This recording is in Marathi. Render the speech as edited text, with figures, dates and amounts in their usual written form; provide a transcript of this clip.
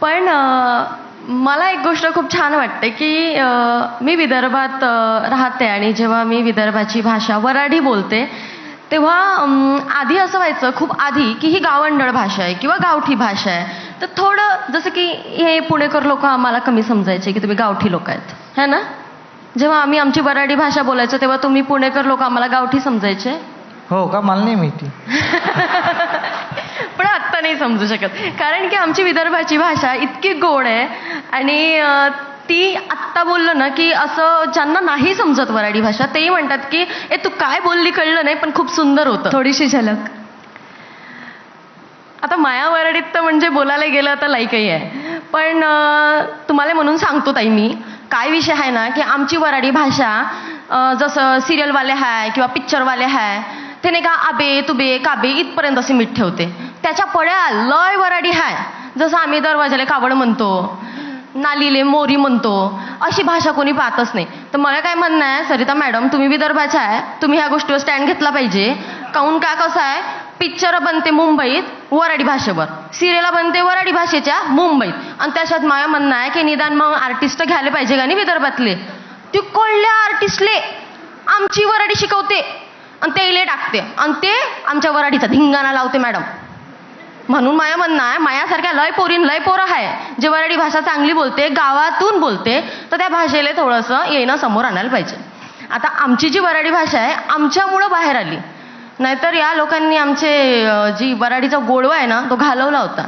पण मला एक गोष्ट खूप छान वाटते की मी विदर्भात राहते आणि जेव्हा मी विदर्भाची भाषा वऱ्हाडी बोलते तेव्हा आधी असं व्हायचं खूप आधी की ही गावंढळ भाषा आहे किंवा गावठी भाषा आहे. तर थोडं जसं की हे पुणेकर लोक आम्हाला कमी समजायचे की तुम्ही गावठी लोक आहेत है ना. जेव्हा आम्ही आमची वऱ्हाडी भाषा बोलायचो तेव्हा तुम्ही पुणेकर लोक आम्हाला गावठी समजायचे. हो का, मला नाही माहिती. पण आत्ता नाही समजू शकत कारण की आमची विदर्भाची भाषा इतकी गोड आहे आणि ती आत्ता बोललं ना की असं ज्यांना नाही समजत वऱ्हाडी भाषा तेही म्हणतात की ए तू काय बोलली कळलं नाही पण खूप सुंदर होतं. थोडीशी झलक. आता माया वऱ्हाडीत तर म्हणजे बोलायला गेलं तर लाईकही आहे. पण तुम्हाला म्हणून सांगतो ताई मी काय विषय आहे ना की आमची वऱ्हाडी भाषा जसं सिरियलवाले आहे किंवा पिक्चरवाले आहे ते नाही का आबे तुबे काबे इथपर्यंत असे मीठ ठेवते. त्याच्या पड्या लय वऱ्हाडी आहे. जसं आम्ही दरवाजाले कावड म्हणतो, नालीले मोरी म्हणतो, अशी भाषा कोणी पाहतच नाही. तर मला काय म्हणणं आहे सरिता मॅडम तुम्ही विदर्भाच्या आहे, तुम्ही ह्या गोष्टीवर स्टँड घेतला पाहिजे. काहून का कसं आहे पिक्चर बनते मुंबईत वऱ्हाडी भाषेवर, सिरियला बनते वऱ्हाडी भाषेच्या मुंबईत आणि त्याच्यात माझं म्हणणं आहे की निदान मग आर्टिस्ट घ्यायला पाहिजे का नाही विदर्भातले. ती कोळल्या आर्टिस्टले आमची वऱ्हाडी शिकवते आणि ते इले टाकते आणि ते आमच्या वऱ्हाडीचा धिंगाणा लावते मॅडम. म्हणून माया म्हणणं आहे मायासारख्या लय पोरं आहे जे वऱ्हाडी भाषा चांगली बोलते गावातून बोलते तर त्या भाषेला थोडंसं येणं समोर आणायला पाहिजे. आता आमची जी वऱ्हाडी भाषा आहे आमच्यामुळं बाहेर आली, नाहीतर या लोकांनी आमचे जी वऱ्हाडीचा गोडवा आहे ना तो घालवला होता.